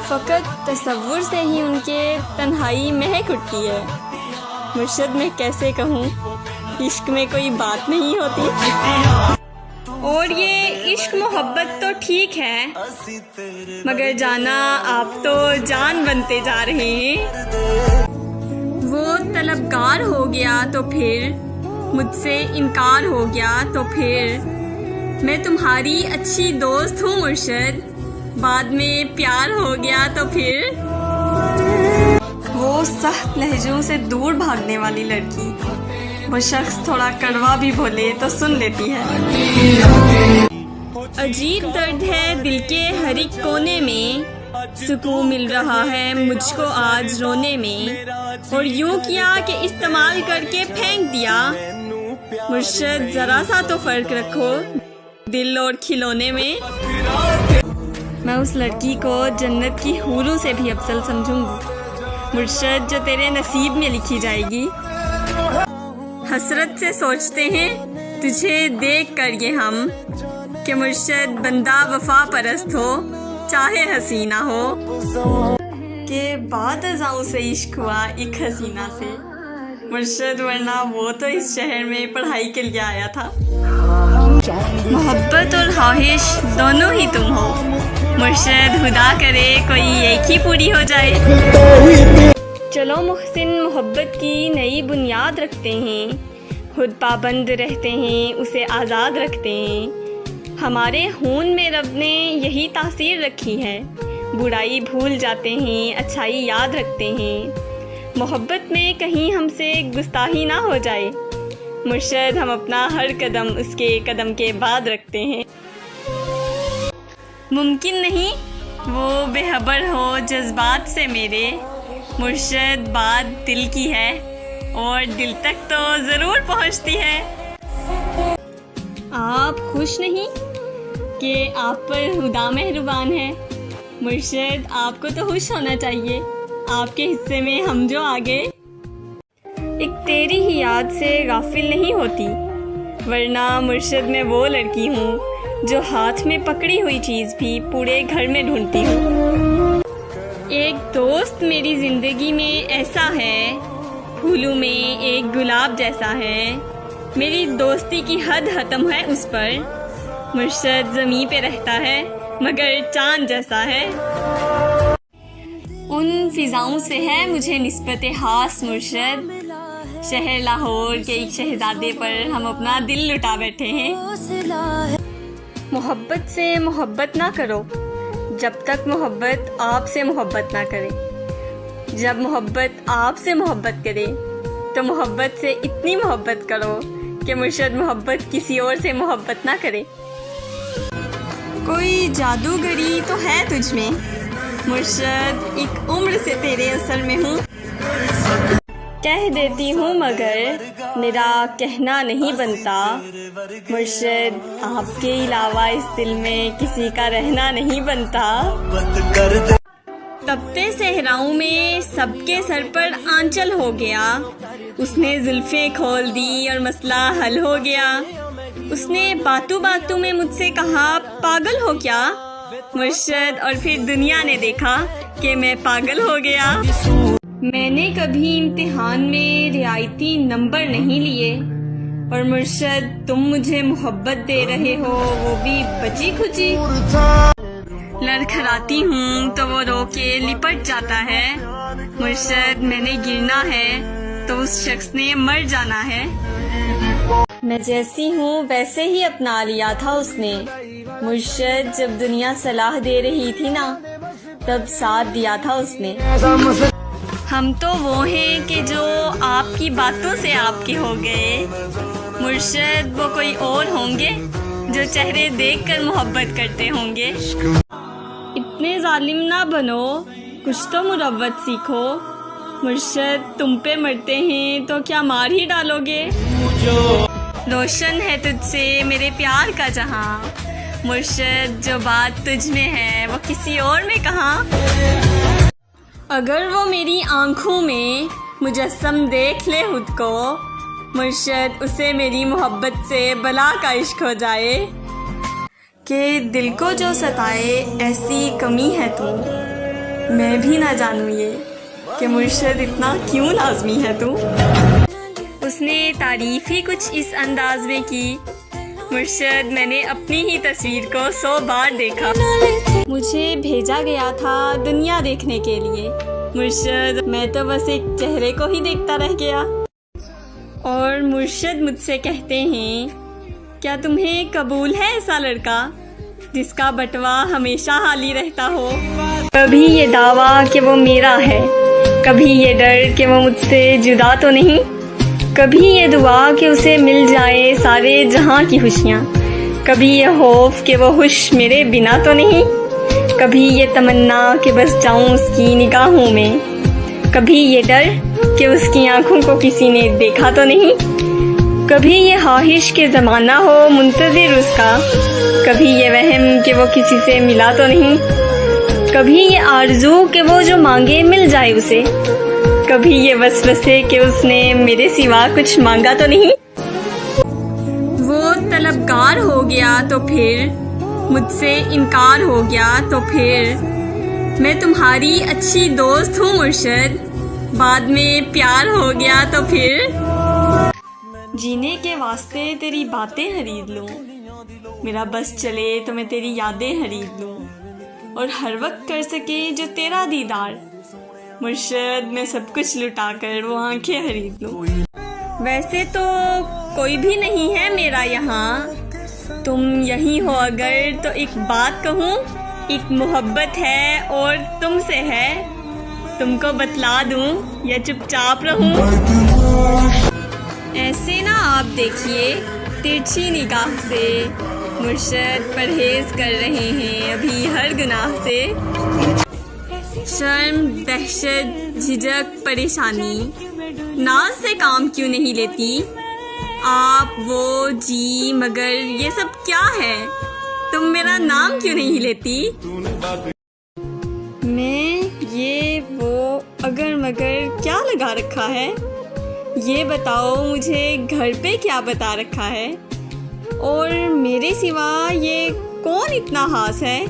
फ़कत तसव्वुर से ही उनके तन्हाई महक उठती है। मुर्शद मैं कैसे कहूँ, इश्क में कोई बात नहीं होती। और ये इश्क मोहब्बत तो ठीक है, मगर जाना आप तो जान बनते जा रहे हैं। वो तलबगार हो गया तो फिर, मुझसे इनकार हो गया तो फिर, मैं तुम्हारी अच्छी दोस्त हूँ मुर्शद, बाद में प्यार हो गया तो फिर। वो सख्त लहजों से दूर भागने वाली लड़की, वो शख्स थोड़ा कड़वा भी बोले तो सुन लेती है। अजीब दर्द है दिल के हर एक कोने में, सुकून मिल रहा है मुझको आज रोने में, और यूं किया कि इस्तेमाल करके फेंक दिया। मुर्शद जरा सा तो फर्क रखो दिल और खिलौने में। मैं उस लड़की को जन्नत की हूरों से भी अफजल समझूंगी मुर्शद, जो तेरे नसीब में लिखी जाएगी। हसरत से सोचते हैं तुझे देख कर ये हम, कि मुर्शद बंदा वफा परस्त हो चाहे हसीना हो। के बाद अज़ाओं से इश्क हुआ एक हसीना से मुर्शद, वरना वो तो इस शहर में पढ़ाई के लिए आया था। मोहब्बत और ख्वाहिश दोनों ही तुम हो मुर्शद, खुदा करे कोई एक ही पूरी हो जाए। चलो मुहसिन मोहब्बत की नई बुनियाद रखते हैं, खुद पाबंद रहते हैं उसे आज़ाद रखते हैं। हमारे खून में रब ने यही तासीर रखी है, बुराई भूल जाते हैं अच्छाई याद रखते हैं। मोहब्बत में कहीं हमसे गुस्ताही ना हो जाए मुर्शद, हम अपना हर कदम उसके कदम के बाद रखते हैं। मुमकिन नहीं वो बेखबर हो जज्बात से मेरे, मुर्शद बात दिल की है और दिल तक तो ज़रूर पहुंचती है। आप खुश नहीं कि आप पर खुदा मेहरबान है मुर्शद, आपको तो खुश होना चाहिए, आपके हिस्से में हम जो आ गए। एक तेरी ही याद से गाफिल नहीं होती, वरना मुर्शद मैं वो लड़की हूँ जो हाथ में पकड़ी हुई चीज़ भी पूरे घर में ढूंढती हूँ। एक दोस्त मेरी ज़िंदगी में ऐसा है, फूलों में एक गुलाब जैसा है, मेरी दोस्ती की हद ख़त्म है उस पर। मुर्शद ज़मीं पे रहता है मगर चांद जैसा है। उन फिज़ाओं से है मुझे निस्बत खास मुर्शद, शहर लाहौर के एक शहजादे पर हम अपना दिल लुटा बैठे हैं। मोहब्बत से मोहब्बत ना करो जब तक मोहब्बत आपसे मोहब्बत ना करे। जब मोहब्बत आपसे मोहब्बत करे तो मोहब्बत से इतनी मोहब्बत करो कि मुर्शद मोहब्बत किसी और से मोहब्बत ना करे। कोई जादूगरी तो है तुझ में मुर्शद, एक उम्र से तेरे असर में हूँ। कह देती हूँ मगर मेरा कहना नहीं बनता मुर्शद, आपके अलावा इस दिल में किसी का रहना नहीं बनता। तपते सहराओं में सबके सर पर आंचल हो गया, उसने जुल्फें खोल दी और मसला हल हो गया। उसने बातों बातों में मुझसे कहा पागल हो क्या मुर्शद, और फिर दुनिया ने देखा कि मैं पागल हो गया। मैंने कभी इम्तिहान में रियायती नंबर नहीं लिए, और मुर्शद तुम मुझे मोहब्बत दे रहे हो वो भी बची खुची। लड़खड़ाती हूँ तो वो रो के लिपट जाता है मुर्शद, मैंने गिरना है तो उस शख्स ने मर जाना है। मैं जैसी हूँ वैसे ही अपना लिया था उसने मुर्शद, जब दुनिया सलाह दे रही थी ना तब साथ दिया था उसने। हम तो वो हैं कि जो आपकी बातों से आपके हो गए मुर्शद, वो कोई और होंगे जो चेहरे देखकर मोहब्बत करते होंगे। इतने जालिम ना बनो, कुछ तो मुरव्वत सीखो मुर्शद, तुम पे मरते हैं तो क्या मार ही डालोगे। रोशन है तुझसे मेरे प्यार का जहां मुर्शद, जो बात तुझ में है वो किसी और में कहाँ। अगर वो मेरी आंखों में मुजस्सम देख ले खुद को मुर्शद, उसे मेरी मोहब्बत से बला का इश्क हो जाए। कि दिल को जो सताए ऐसी कमी है तू मैं भी ना जानूँ ये कि मुर्शद इतना क्यों लाजमी है तू। उसने तारीफ ही कुछ इस अंदाज में की, मुर्शद मैंने अपनी ही तस्वीर को 100 बार देखा। मुझे भेजा गया था दुनिया देखने के लिए, मुर्शद मैं तो बस एक चेहरे को ही देखता रह गया। और मुर्शद मुझसे कहते हैं, क्या तुम्हें कबूल है ऐसा लड़का जिसका बटवा हमेशा हाली रहता हो। कभी ये दावा कि वो मेरा है, कभी ये डर कि वो मुझसे जुदा तो नहीं, कभी ये दुआ कि उसे मिल जाए सारे जहां की खुशियाँ, कभी ये खौफ कि वो खुश मेरे बिना तो नहीं, कभी ये तमन्ना कि बस जाऊं उसकी निगाहों में, कभी ये डर कि उसकी आंखों को किसी ने देखा तो नहीं, कभी ये ख्वाहिश के ज़माना हो मुंतज़िर उसका, कभी ये वहम कि वो किसी से मिला तो नहीं, कभी ये आरज़ू कि वो जो मांगे मिल जाए उसे, कभी ये वसवसे कि उसने मेरे सिवा कुछ मांगा तो नहीं। वो तलबगार हो गया तो फिर, मुझसे इनकार हो गया तो फिर, मैं तुम्हारी अच्छी दोस्त हूँ मुर्शद, बाद में प्यार हो गया तो फिर। जीने के वास्ते तेरी बातें खरीद लूँ, मेरा बस चले तो मैं तेरी यादें खरीद लूँ, और हर वक्त कर सके जो तेरा दीदार, मुर्शद मैं सब कुछ लुटा कर वो आंखें खरीद लूँ। वैसे तो कोई भी नहीं है मेरा यहाँ, तुम यहीं हो अगर तो एक बात कहूँ, एक मोहब्बत है और तुमसे है, तुमको बतला दूँ या चुपचाप रहूँ। ऐसे ना आप देखिए तिरछी निगाह से, मुर्शद परहेज कर रहे हैं अभी हर गुनाह से। शर्म, दहशत, झिझक, परेशानी, नाज से काम क्यों नहीं लेती आप, वो, जी, मगर ये सब क्या है, तुम मेरा नाम क्यों नहीं लेती। मैं ये वो अगर मगर क्या लगा रखा है, ये बताओ मुझे घर पे क्या बता रखा है, और मेरे सिवा ये कौन इतना खास है,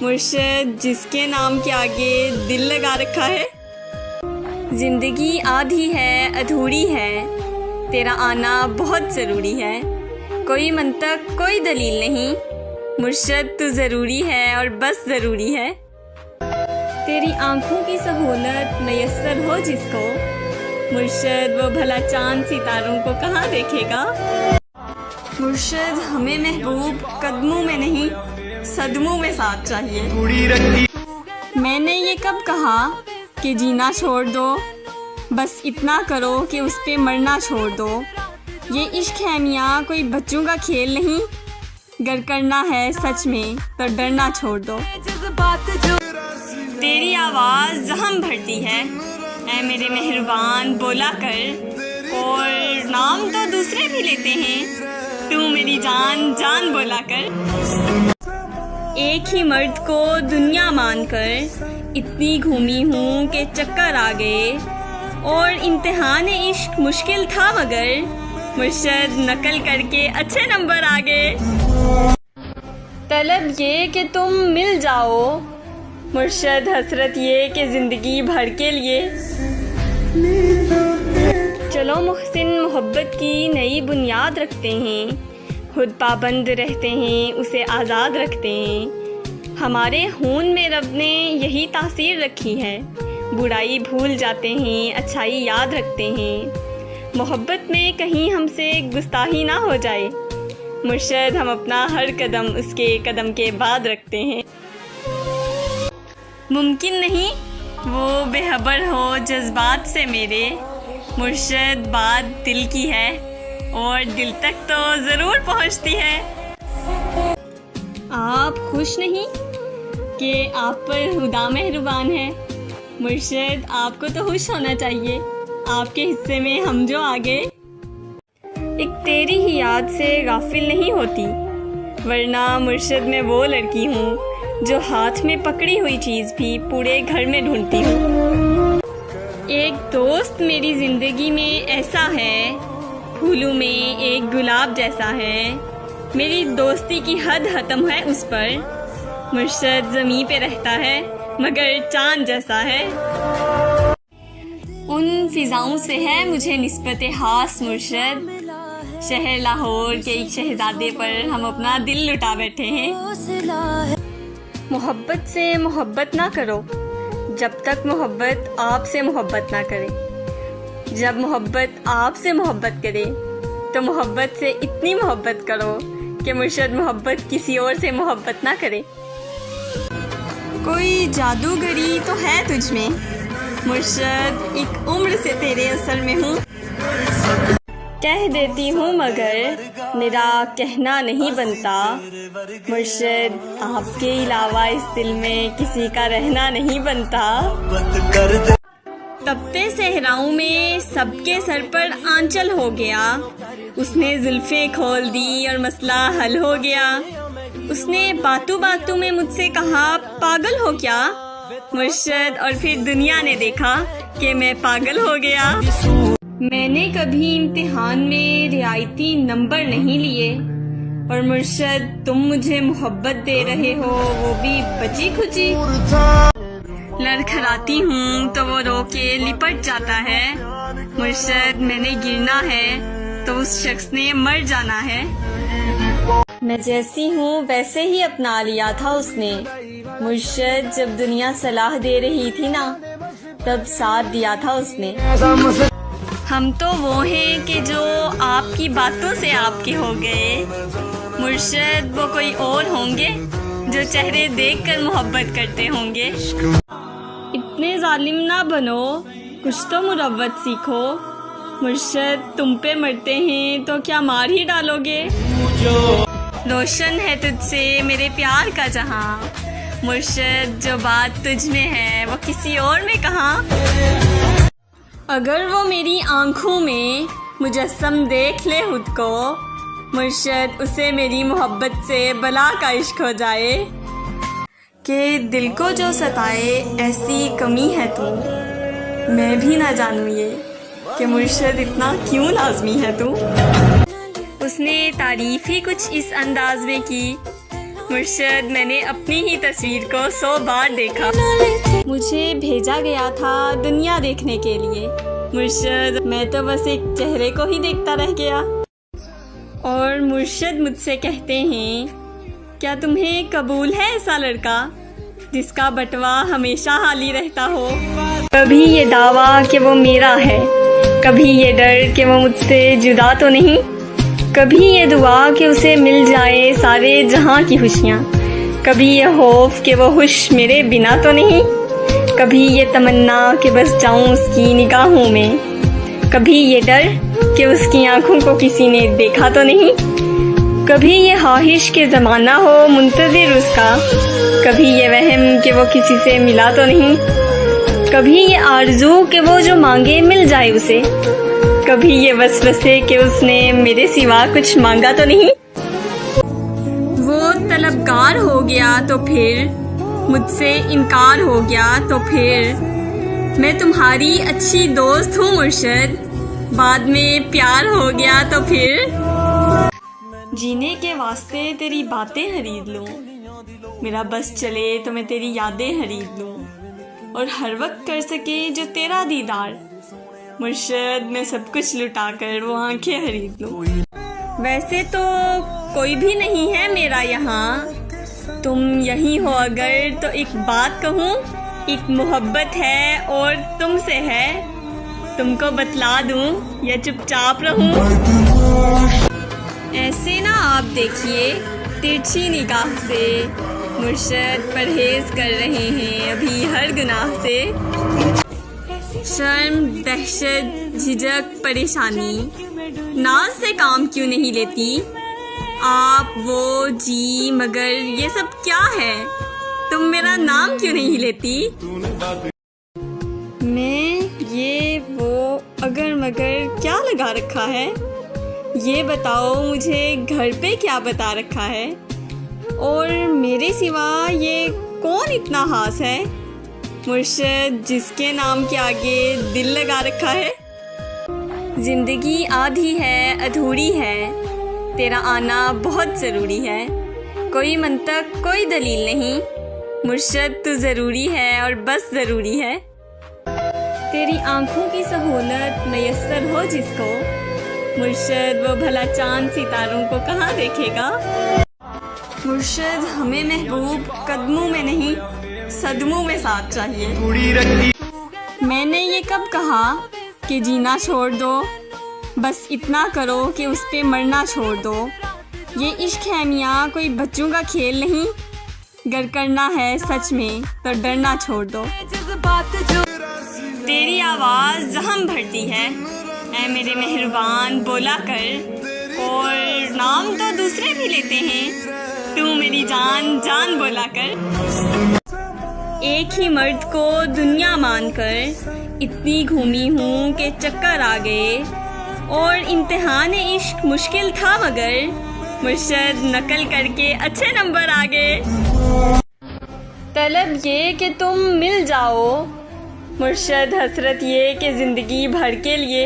मुर्शद जिसके नाम के आगे दिल लगा रखा है। जिंदगी आधी है अधूरी है, तेरा आना बहुत ज़रूरी है, कोई मंतक कोई दलील नहीं, मुर्शद तू ज़रूरी है और बस ज़रूरी है। तेरी आंखों की सहूलत मैसर हो जिसको, मुर्शद वो भला चांद सितारों को कहाँ देखेगा। मुर्शद हमें महबूब कदमों में नहीं सदमों में साथ चाहिए। मैंने ये कब कहा कि जीना छोड़ दो, बस इतना करो कि उस पे मरना छोड़ दो। ये इश्क है मियाँ कोई बच्चों का खेल नहीं, गर करना है सच में तो डरना छोड़ दो। तेरी आवाज़ जहम भरती है ऐ मेरे मेहरबान बोला कर, और नाम तो दूसरे भी लेते हैं तू मेरी जान जान बोला कर। एक ही मर्द को दुनिया मानकर इतनी घूमी हूँ कि चक्कर आ गए, और इम्तिहान इश्क मुश्किल था मगर मुर्शद नकल करके अच्छे नंबर आ गए। तलब ये कि तुम मिल जाओ, मुर्शद हसरत ये कि ज़िंदगी भर के लिए। चलो मुहसिन मोहब्बत की नई बुनियाद रखते हैं, खुद पाबंद रहते हैं उसे आज़ाद रखते हैं। हमारे खून में रब ने यही तासीर रखी है, बुराई भूल जाते हैं अच्छाई याद रखते हैं। मोहब्बत में कहीं हमसे गुस्ताही ना हो जाए, मुर्शद हम अपना हर कदम उसके कदम के बाद रखते हैं। मुमकिन नहीं वो बेखबर हो जज्बात से मेरे, मुर्शद बात दिल की है और दिल तक तो ज़रूर पहुंचती है। आप खुश नहीं कि आप पर खुदा मेहरबान है, मुर्शद आपको तो खुश होना चाहिए, आपके हिस्से में हम जो आ गए। एक तेरी ही याद से गाफिल नहीं होती, वरना मुर्शद मैं वो लड़की हूँ जो हाथ में पकड़ी हुई चीज़ भी पूरे घर में ढूंढती हूँ। एक दोस्त मेरी ज़िंदगी में ऐसा है, फूलों में एक गुलाब जैसा है, मेरी दोस्ती की हद ख़त्म है उस पर। मुर्शद ज़मीं पे रहता है मगर चांद जैसा है। उन फिजाओं से है मुझे निस्बत हास मुर्शद, शहर लाहौर के एक शहजादे पर हम अपना दिल लुटा बैठे हैं। मोहब्बत से मोहब्बत ना करो जब तक मोहब्बत आपसे मोहब्बत ना करे। जब मोहब्बत आपसे मोहब्बत करे तो मोहब्बत से इतनी मोहब्बत करो कि मुर्शद मोहब्बत किसी और से मोहब्बत ना करे। कोई जादूगरी तो है तुझ में मुर्शद, एक उम्र से तेरे असर में हूँ। कह देती हूँ मगर मेरा कहना नहीं बनता मुर्शद, आपके अलावा इस दिल में किसी का रहना नहीं बनता। तपते सहराओं में सबके सर पर आंचल हो गया, उसने जुल्फे खोल दी और मसला हल हो गया। उसने बातों बातों में मुझसे कहा पागल हो क्या मुर्शद, और फिर दुनिया ने देखा कि मैं पागल हो गया। मैंने कभी इम्तिहान में रियायती नंबर नहीं लिए और मुर्शद तुम मुझे मोहब्बत दे रहे हो, वो भी बची खुची। लड़खड़ाती हूँ तो वो रो के लिपट जाता है मुर्शद, मैंने गिरना है तो उस शख्स ने मर जाना है। मैं जैसी हूँ वैसे ही अपना लिया था उसने मुर्शद, जब दुनिया सलाह दे रही थी ना तब साथ दिया था उसने। हम तो वो हैं कि जो आपकी बातों से आपके हो गए मुर्शद, वो कोई और होंगे जो चेहरे देखकर मोहब्बत करते होंगे। इतने जालिम ना बनो, कुछ तो मुरव्वत सीखो मुर्शद, तुम पे मरते हैं तो क्या मार ही डालोगे। रोशन है तुझसे मेरे प्यार का जहां मुर्शद, जो बात तुझ में है वो किसी और में कहाँ। अगर वो मेरी आंखों में मुजस्सम देख ले खुद को मुर्शद, उसे मेरी मोहब्बत से बला का इश्क हो जाए। कि दिल को जो सताए ऐसी कमी है तू, मैं भी ना जानूं ये कि मुर्शद इतना क्यों लाजमी है तू। उसने तारीफ ही कुछ इस अंदाज में की मुर्शद, मैंने अपनी ही तस्वीर को 100 बार देखा। मुझे भेजा गया था दुनिया देखने के लिए मुर्शद, मैं तो बस एक चेहरे को ही देखता रह गया। और मुर्शद मुझसे कहते हैं क्या तुम्हें कबूल है ऐसा लड़का जिसका बटवा हमेशा हाली रहता हो। कभी ये दावा कि वो मेरा है, कभी ये डर कि वो मुझसे जुदा तो नहीं, कभी ये दुआ कि उसे मिल जाए सारे जहां की खुशियाँ, कभी ये खौफ कि वो खुश मेरे बिना तो नहीं, कभी ये तमन्ना कि बस जाऊं उसकी निगाहों में, कभी ये डर कि उसकी आंखों को किसी ने देखा तो नहीं, कभी ये ख्वाहिश के ज़माना हो मुंतज़िर उसका, कभी ये वहम कि वो किसी से मिला तो नहीं, कभी ये आरज़ू कि वो जो मांगे मिल जाए उसे, कभी ये वसवसे कि उसने मेरे सिवा कुछ मांगा तो नहीं। वो तलबगार हो गया तो फिर मुझसे इनकार हो गया तो फिर, मैं तुम्हारी अच्छी दोस्त हूँ मुर्शद, बाद में प्यार हो गया तो फिर। जीने के वास्ते तेरी बातें खरीद लूँ, मेरा बस चले तो मैं तेरी यादें खरीद लूँ, और हर वक्त कर सके जो तेरा दीदार मुर्शद, मैं सब कुछ लुटाकर वो आंखें खरीद लूँ। वैसे तो कोई भी नहीं है मेरा यहाँ, तुम यहीं हो अगर तो एक बात कहूँ, एक मोहब्बत है और तुमसे है, तुमको बतला दूँ या चुपचाप रहूँ। ऐसे ना आप देखिए तिरछी निगाह से मुर्शद, परहेज कर रहे हैं अभी हर गुनाह से। शर्म, दहशत, झिझक, परेशानी, नाज से काम क्यों नहीं लेती आप, वो जी मगर ये सब क्या है, तुम मेरा नाम क्यों नहीं लेती। मैं ये वो अगर मगर क्या लगा रखा है, ये बताओ मुझे घर पे क्या बता रखा है, और मेरे सिवा ये कौन इतना खास है मुर्शद जिसके नाम के आगे दिल लगा रखा है। जिंदगी आधी है अधूरी है, तेरा आना बहुत ज़रूरी है, कोई मंतक कोई दलील नहीं, मुर्शद तू ज़रूरी है और बस ज़रूरी है। तेरी आंखों की सहूलत मैसर हो जिसको, मुर्शद वो भला चांद सितारों को कहाँ देखेगा। मुर्शद हमें महबूब कदमों में नहीं सदमों में साथ चाहिए। मैंने ये कब कहा कि जीना छोड़ दो, बस इतना करो कि उस पे मरना छोड़ दो। ये इश्क है मियाँ कोई बच्चों का खेल नहीं, गर करना है सच में तो डरना छोड़ दो। तेरी आवाज़ जहम भरती है ऐ मेरे मेहरबान बोला कर, और नाम तो दूसरे भी लेते हैं तू मेरी जान जान बोला कर। एक ही मर्द को दुनिया मानकर इतनी घूमी हूँ कि चक्कर आ गए, और इम्तिहान इश्क मुश्किल था मगर मुर्शद नकल करके अच्छे नंबर आ गए। तलब ये कि तुम मिल जाओ, मुर्शद हसरत ये कि ज़िंदगी भर के लिए।